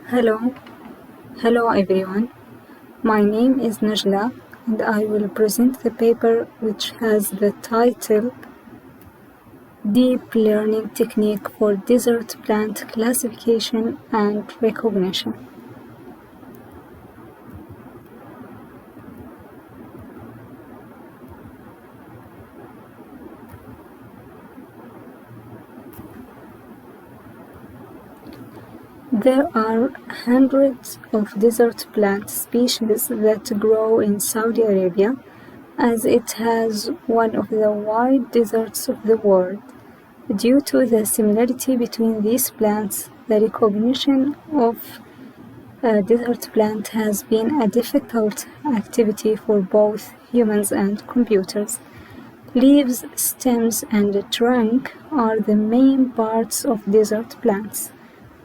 Hello, hello everyone. My name is Najla and I will present the paper which has the title Deep Learning Technique for Desert Plant Classification and Recognition. There are hundreds of desert plant species that grow in Saudi Arabia, as it has one of the wide deserts of the world. Due to the similarity between these plants, the recognition of a desert plant has been a difficult activity for both humans and computers. Leaves, stems, and trunk are the main parts of desert plants.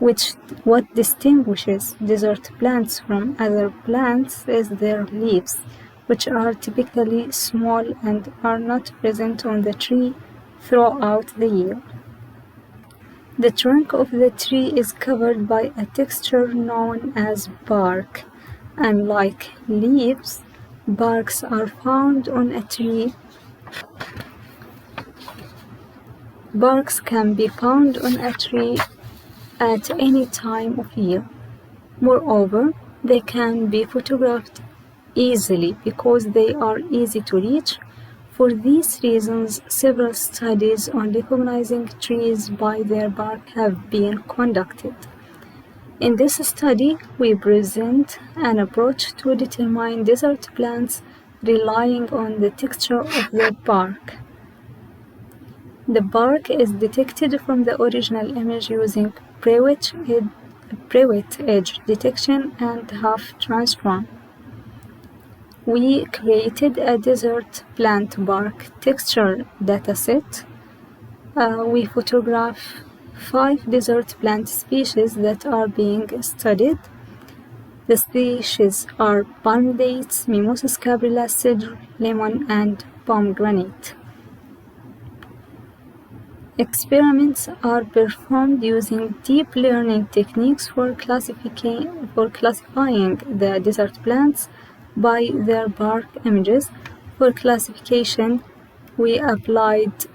What distinguishes desert plants from other plants is their leaves, which are typically small and are not present on the tree throughout the year. The trunk of the tree is covered by a texture known as bark. Unlike leaves, barks are found on a tree. Barks can be found on a tree at any time of year. Moreover, they can be photographed easily because they are easy to reach. For these reasons, several studies on recognizing trees by their bark have been conducted. In this study, we present an approach to determine desert plants relying on the texture of their bark. The bark is detected from the original image using private edge detection and half transform. We created a desert plant bark texture dataset. We photograph 5 desert plant species that are being studied. The species are palm dates, mimosa scabrilla, cedar, lemon, and pomegranate. Experiments are performed using deep learning techniques for classifying the desert plants by their bark images. For classification, we applied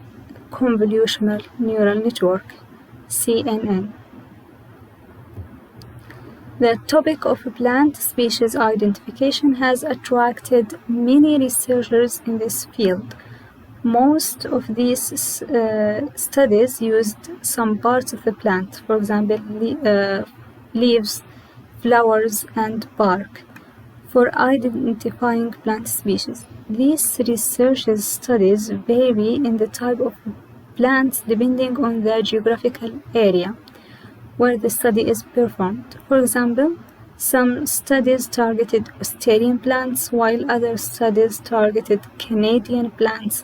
convolutional neural network, CNN. The topic of plant species identification has attracted many researchers in this field. Most of these studies used some parts of the plant, for example, leaves, flowers, and bark, for identifying plant species. These research studies vary in the type of plants depending on the geographical area where the study is performed. For example, some studies targeted Australian plants, while other studies targeted Canadian plants.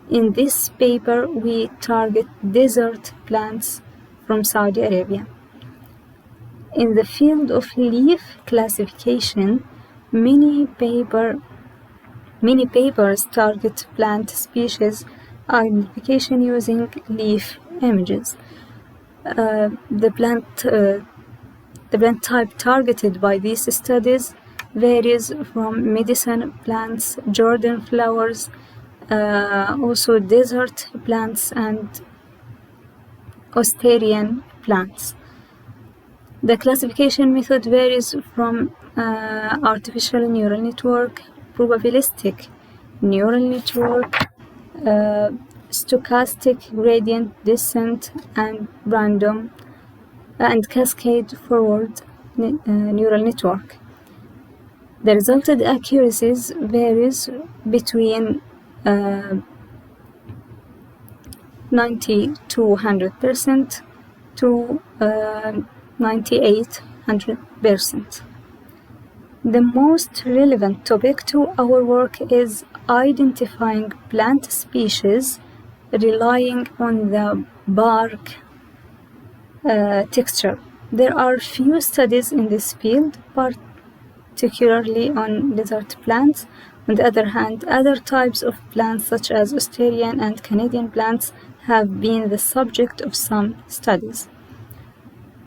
In this paper, we target desert plants from Saudi Arabia. In the field of leaf classification, many papers target plant species identification using leaf images. The plant type targeted by these studies varies from medicine plants, Jordan flowers, also desert plants, and Australian plants. The classification method varies from artificial neural network, probabilistic neural network, stochastic gradient descent, and random and cascade forward neural network. The resulted accuracies varies between 90 to 100% to 9800%. The most relevant topic to our work is identifying plant species relying on the bark texture. There are few studies in this field, particularly on desert plants. On the other hand, other types of plants such as Australian and Canadian plants have been the subject of some studies.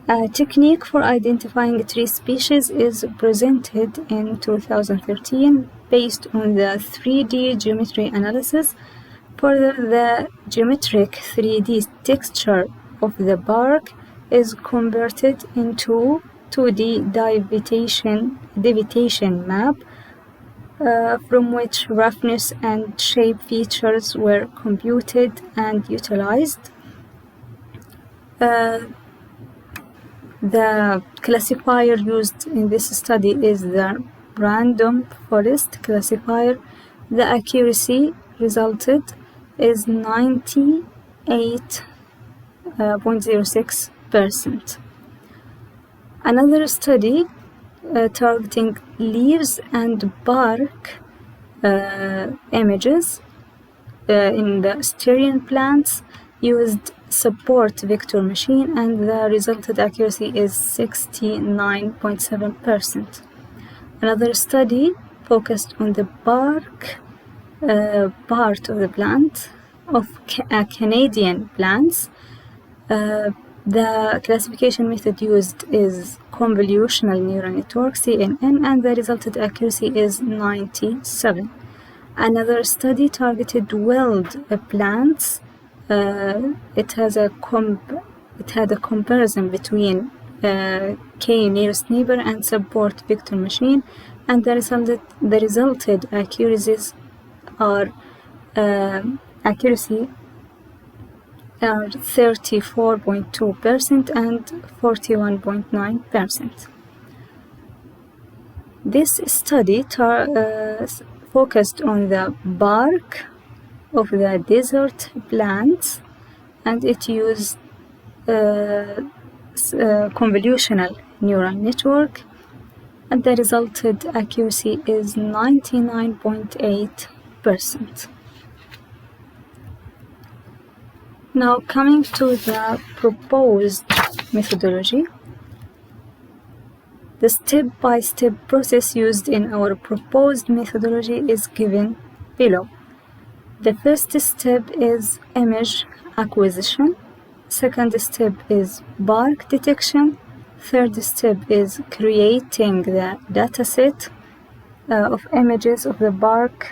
A technique for identifying tree species is presented in 2013 based on the 3D geometry analysis. Further, the geometric 3D texture of the bark is converted into 2D divitation map, from which roughness and shape features were computed and utilized. The classifier used in this study is the random forest classifier. The accuracy resulted is 98.06%. Another study targeting leaves and bark images in the Styrian plants used support vector machine, and the resulted accuracy is 69.7%. Another study focused on the bark part of the plant of Canadian plants. The classification method used is convolutional neural network CNN, and the resulted accuracy is 97. Another study targeted wild plants. It had a comparison between K nearest neighbor and support vector machine, and the resulted accuracies are 34.2% and 41.9%. This study focused on the bark of the desert plants, and it used convolutional neural network, and the resulted accuracy is 99.8%. Now, coming to the proposed methodology, the step-by-step process used in our proposed methodology is given below. The first step is image acquisition. Second step is bark detection. Third step is creating the dataset of images of the bark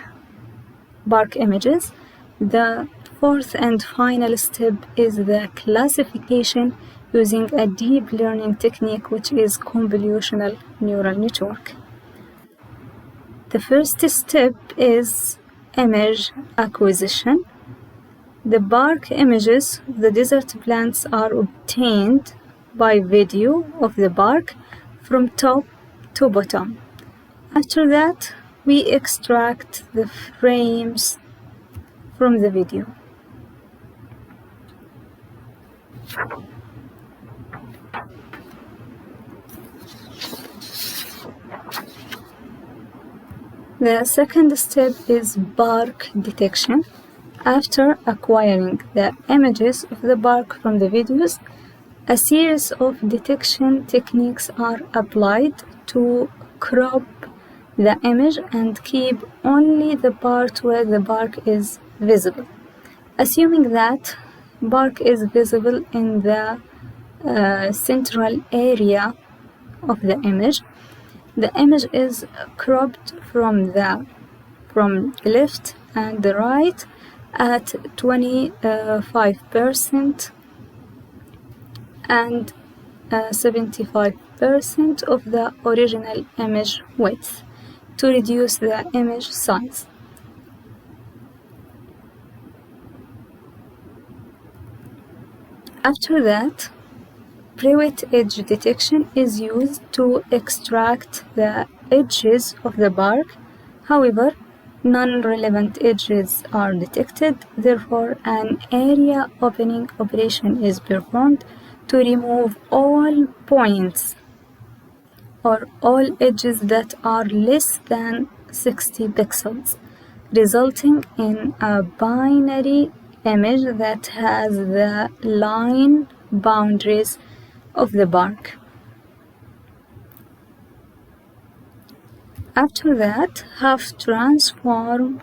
images. The fourth and final step is the classification using a deep learning technique, which is convolutional neural network. The first step is image acquisition. The bark images of the desert plants are obtained by video of the bark from top to bottom. After that, we extract the frames from the video. The second step is bark detection. After acquiring the images of the bark from the videos, a series of detection techniques are applied to crop the image and keep only the part where the bark is visible. Assuming that bark is visible in the central area of the image is cropped from left and the right at 25% and 75% of the original image width to reduce the image size. After that, private edge detection is used to extract the edges of the bark. However, non-relevant edges are detected. Therefore, an area opening operation is performed to remove all points or all edges that are less than 60 pixels, resulting in a binary image that has the line boundaries of the bark. After that, half transform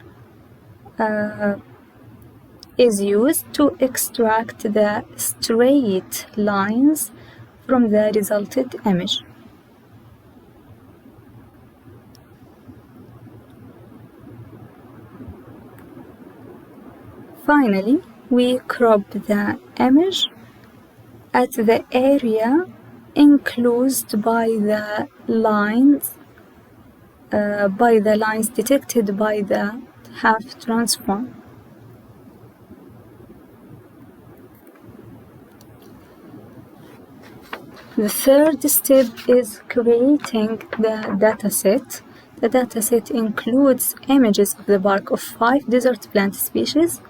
is used to extract the straight lines from the resulted image. Finally, we crop the image at the area enclosed by the lines detected by the half transform. The third step is creating the dataset. The dataset includes images of the bark of 5 desert plant species.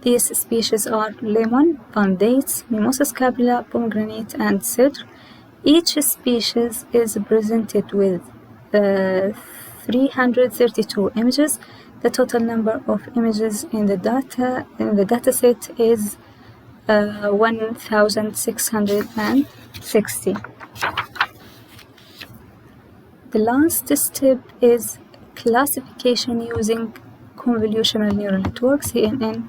These species are lemon, palm dates, mimosa scabula, pomegranate, and cedar. Each species is presented with 332 images. The total number of images in the dataset is 1660. The last step is classification using convolutional neural network, CNN,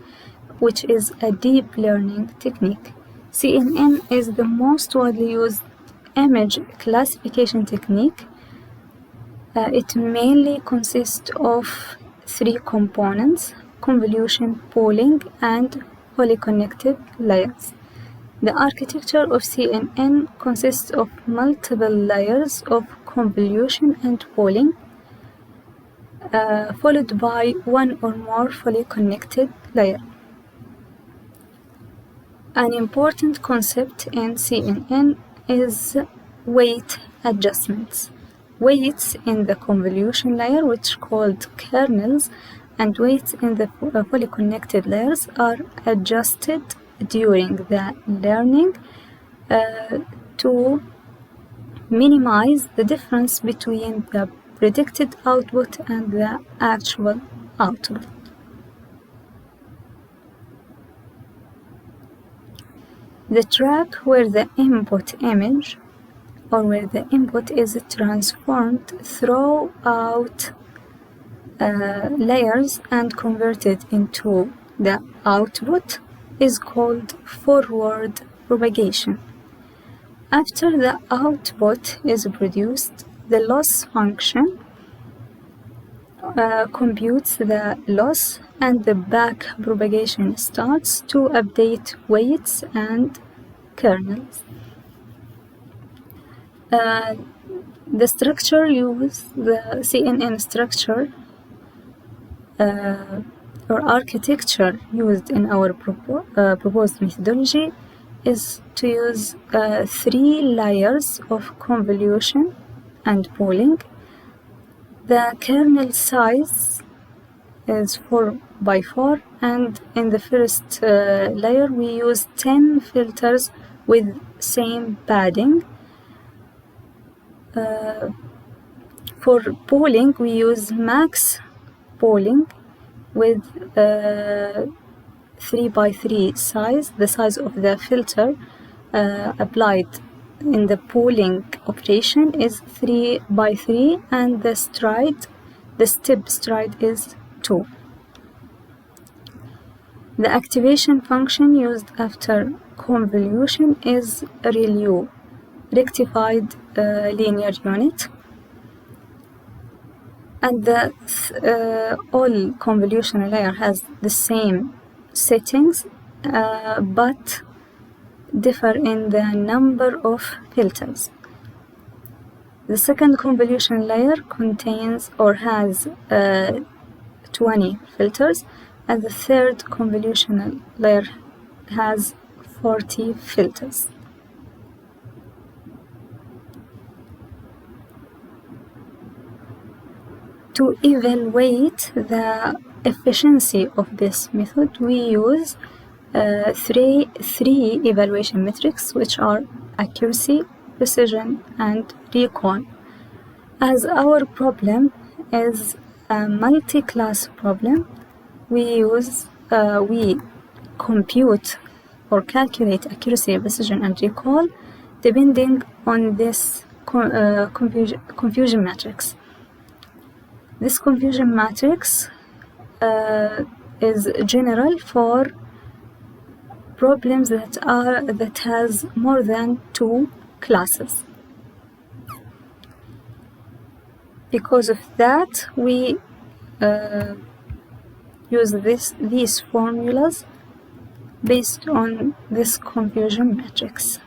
which is a deep learning technique. CNN is the most widely used image classification technique. It mainly consists of 3 components: convolution, pooling, and wholly connected layers. The architecture of CNN consists of multiple layers of convolution and pooling, followed by one or more fully connected layers. An important concept in CNN is weight adjustments. Weights in the convolution layer, which are called kernels, and weights in the fully connected layers are adjusted during the learning to minimize the difference between the predicted output and the actual output. The track where the input image or where the input is transformed throughout layers and converted into the output is called forward propagation. After the output is produced, the loss function computes the loss, and the back propagation starts to update weights and kernels. The structure used, the CNN structure or architecture used in our proposed methodology is to use 3 layers of convolution and pooling. The kernel size is 4 by 4, and in the first layer we use 10 filters with same padding. For pooling, we use max pooling with 3 by 3 size. The size of the filter applied in the pooling operation is 3 by 3, and the step stride is 2. The activation function used after convolution is ReLU, rectified linear unit, and the all convolution layer has the same settings but differ in the number of filters. The second convolution layer contains or has 20 filters, and the third convolutional layer has 40 filters. To evaluate the efficiency of this method, we use three evaluation metrics, which are accuracy, precision, and recall. As our problem is a multi-class problem, we compute or calculate accuracy, precision, and recall depending on this confusion matrix. This confusion matrix is general for problems that has more than 2 classes. Because of that, we use these formulas based on this confusion matrix.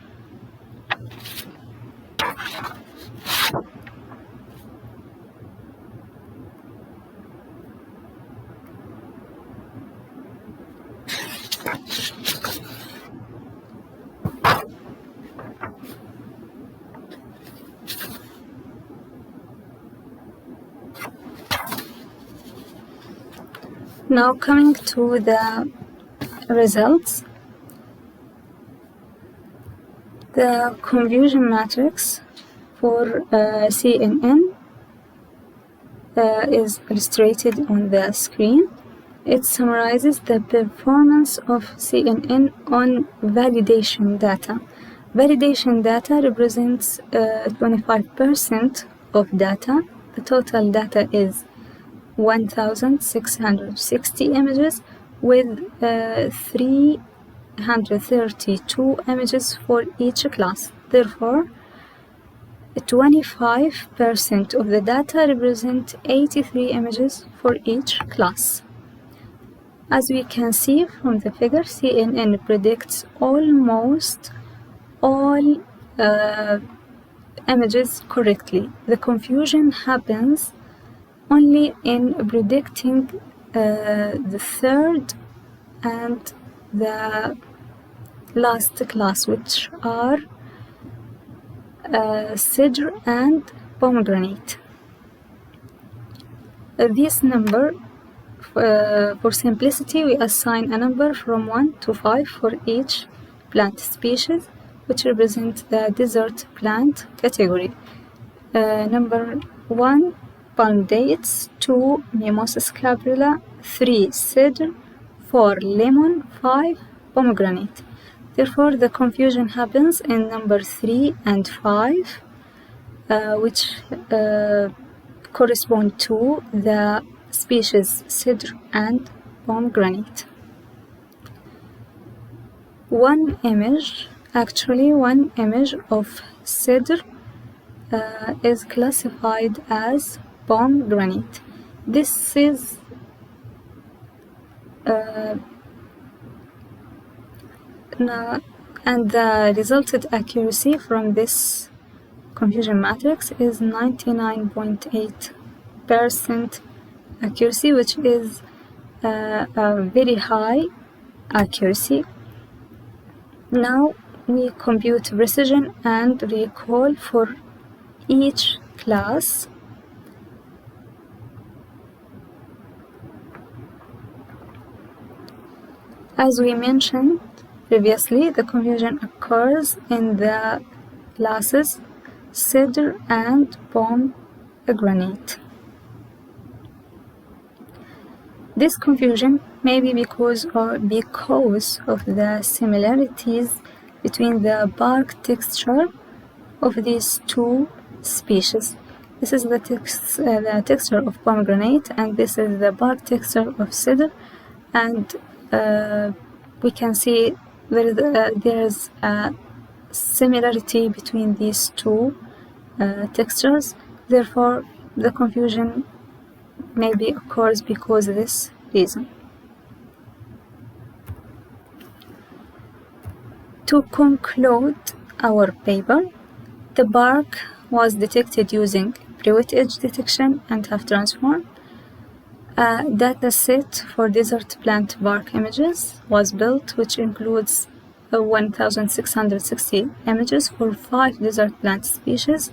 Now coming to the results, the confusion matrix for CNN is illustrated on the screen. It summarizes the performance of CNN on validation data. Validation data represents 25% of data. The total data is 1,660 images with 332 images for each class. Therefore, 25% of the data represent 83 images for each class. As we can see from the figure, CNN predicts almost all images correctly. The confusion happens only in predicting the third and the last class, which are cedar and pomegranate. This number, for simplicity, we assign a number from 1 to 5 for each plant species, which represents the desert plant category. Number 1, palm dates, 2, mimosa scabrula, 3, cedar, 4, lemon, 5, pomegranate. Therefore, the confusion happens in number 3 and 5, which correspond to the species cedar and pomegranate. One image of cedar is classified as pomegranate. This is and the resulted accuracy from this confusion matrix is 99.8% accuracy, which is a very high accuracy. Now we compute precision and recall for each class. As we mentioned previously, the confusion occurs in the classes cedar and pomegranate. This confusion may be because of the similarities between the bark texture of these two species. This is the texture of pomegranate, and this is the bark texture of cedar, and we can see there is a similarity between these two textures. Therefore, the confusion maybe occurs because of this reason. To conclude our paper, the bark was detected using pre-wet edge detection and half transform. A data set for desert plant bark images was built, which includes 1,660 images for 5 desert plant species.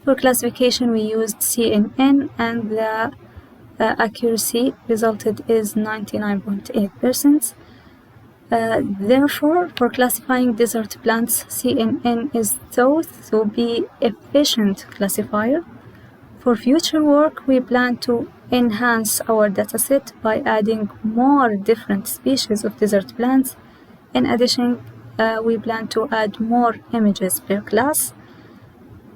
For classification, we used CNN, and the accuracy resulted is 99.8%. Therefore, for classifying desert plants, CNN is thought to be efficient classifier. For future work, we plan to enhance our dataset by adding more different species of desert plants. In addition, we plan to add more images per class.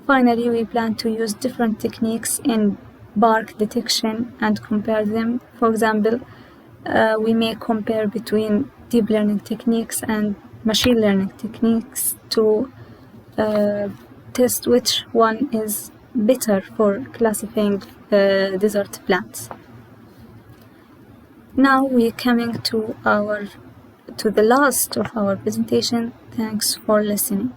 Finally, we plan to use different techniques in bark detection and compare them. For example, we may compare between deep learning techniques and machine learning techniques to test which one is better for classifying desert plants. Now we're coming to the last of our presentation. Thanks for listening.